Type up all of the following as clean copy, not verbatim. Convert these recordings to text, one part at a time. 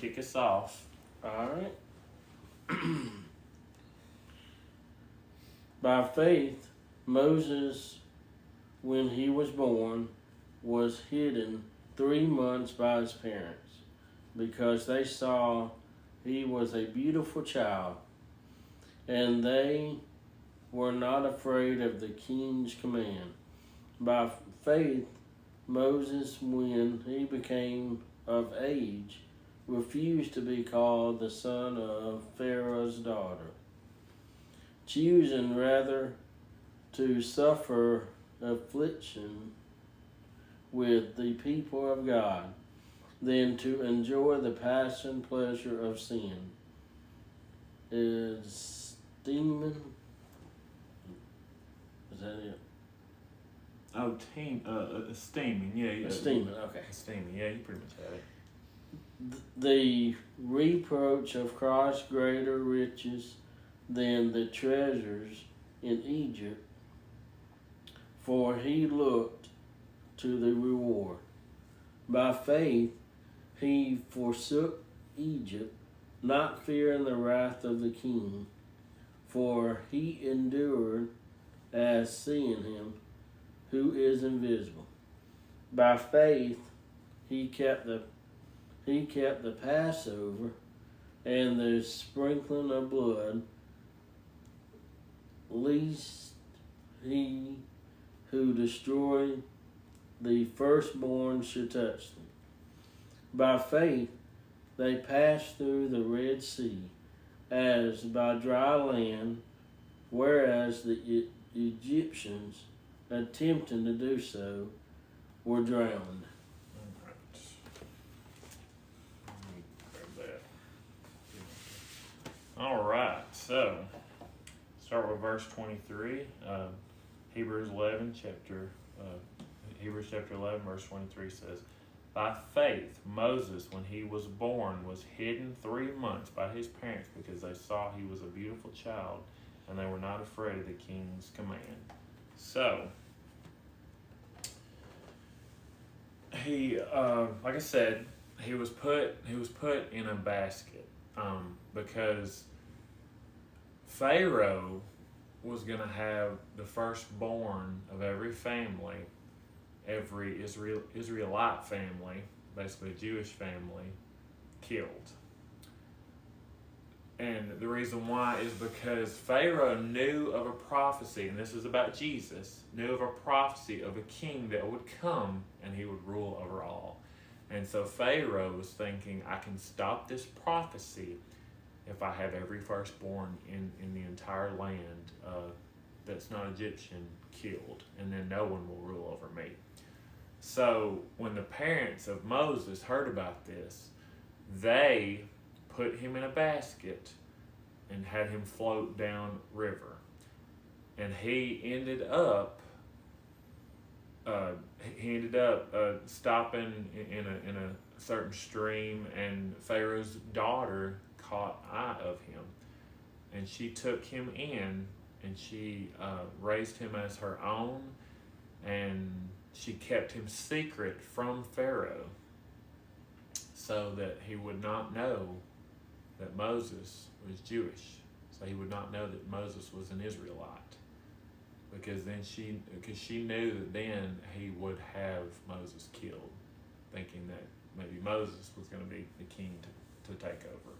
kick us off. All right. By faith, Moses, when he was born, was hidden 3 months by his parents, because they saw he was a beautiful child, and they were not afraid of the king's command. By faith, Moses, when he became of age, refused to be called the son of Pharaoh's daughter, choosing rather to suffer affliction with the people of God than to enjoy the passing pleasure of sin. Esteeming, is that it? Oh, esteeming. Yeah. Esteeming, okay. Esteeming. Yeah, you pretty much had it. The reproach of Christ greater riches than the treasures in Egypt, for he looked to the reward. By faith he forsook Egypt, not fearing the wrath of the king, for he endured as seeing him who is invisible. By faith he kept the Passover and the sprinkling of blood, lest he who destroyed the firstborn should touch them. By faith they passed through the Red Sea as by dry land, whereas the Egyptians, attempting to do so, were drowned. All right, so start with verse 23. Hebrews chapter 11, verse 23 says, by faith, Moses, when he was born, was hidden 3 months by his parents because they saw he was a beautiful child, and they were not afraid of the king's command. So, he, like I said, he was put in a basket because Pharaoh was going to have the firstborn of every family, every Israelite family, basically a Jewish family, killed. And the reason why is because Pharaoh knew of a prophecy, and this is about Jesus, knew of a prophecy of a king that would come and he would rule over all. And so Pharaoh was thinking, I can stop this prophecy if I have every firstborn in the entire land that's not Egyptian killed, and then no one will rule over me. So when the parents of Moses heard about this, they put him in a basket and had him float down river. And he ended up stopping in a certain stream, and Pharaoh's daughter caught eye of him, and she took him in, and she raised him as her own, and she kept him secret from Pharaoh so that he would not know that Moses was Jewish, so he would not know that Moses was an Israelite, because she knew that then he would have Moses killed, thinking that maybe Moses was going to be the king to take over.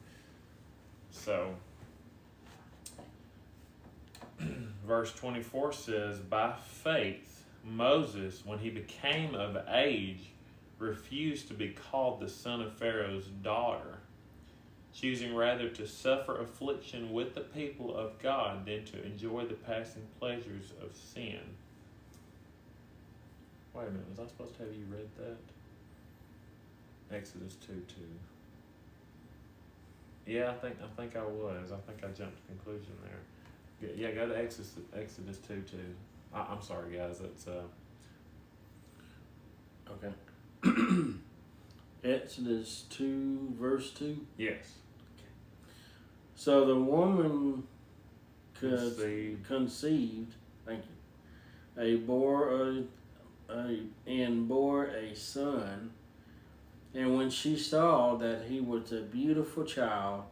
So verse 24 says, by faith Moses, when he became of age, refused to be called the son of Pharaoh's daughter, choosing rather to suffer affliction with the people of God than to enjoy the passing pleasures of sin. Wait a minute, was I supposed to have you read that? Exodus 2:2. Yeah, I think I was. I think I jumped to conclusion there. Yeah, go to Exodus 2:2. I'm sorry, guys. That's okay. Exodus 2, verse 2. Yes. So the woman Conceived. Thank you. Bore a son, And when she saw that he was a beautiful child,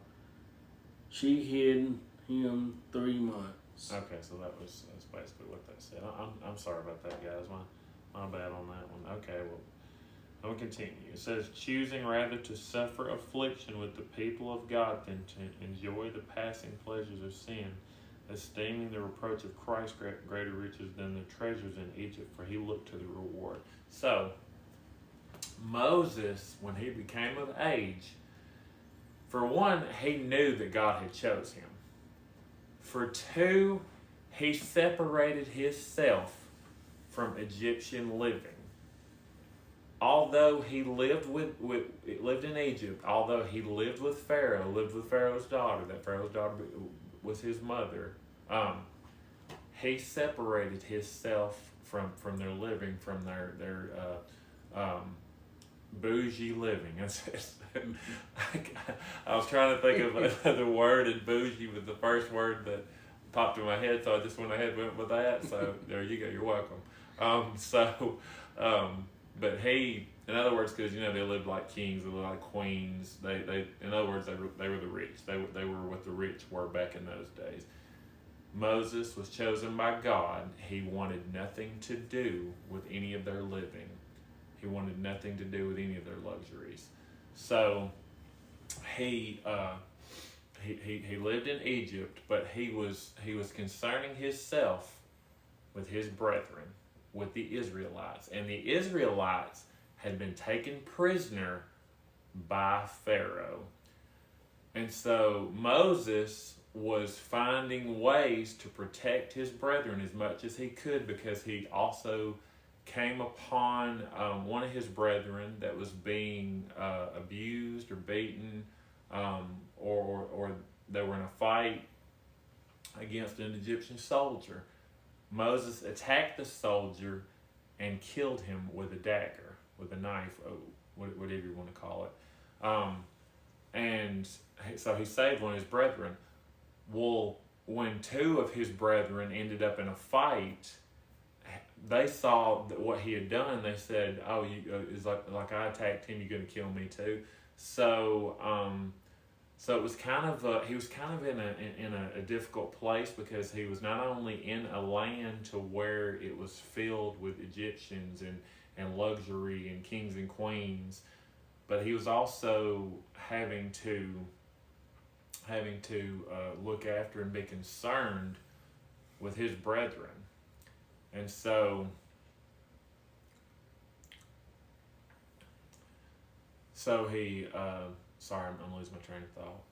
she hid him 3 months. Okay, so that's basically what that said. I'm sorry about that, guys. My bad on that one. Okay, well, I'm gonna continue. It says, choosing rather to suffer affliction with the people of God than to enjoy the passing pleasures of sin, esteeming the reproach of Christ greater riches than the treasures in Egypt, for he looked to the reward. So, Moses, when he became of age, for one, he knew that God had chose him. For two, he separated himself from Egyptian living. Although he lived lived in Egypt, although he lived with Pharaoh, lived with Pharaoh's daughter, that Pharaoh's daughter was his mother, he separated himself from their living, from their bougie living. I was trying to think of another word, and bougie was the first word that popped in my head, so I just went ahead and went with that. So there you go. You're welcome. But he, in other words, because they lived like kings, they lived like queens. They in other words, they were the rich. They were what the rich were back in those days. Moses was chosen by God. He wanted nothing to do with any of their living. He wanted nothing to do with any of their luxuries. So he lived in Egypt, but he was concerning himself with his brethren, with the Israelites. And the Israelites had been taken prisoner by Pharaoh. And so Moses was finding ways to protect his brethren as much as he could, because he also came upon one of his brethren that was being abused or beaten, or they were in a fight against an Egyptian soldier. Moses attacked the soldier and killed him with a dagger, with a knife, whatever you want to call it. And so he saved one of his brethren. Well, when two of his brethren ended up in a fight, they saw what he had done. They said, "Oh, it's like I attacked him. You're going to kill me too." So, so it was kind of he was kind of in a difficult place, because he was not only in a land to where it was filled with Egyptians and luxury and kings and queens, but he was also having to look after and be concerned with his brethren. And so he sorry, I'm losing my train of thought.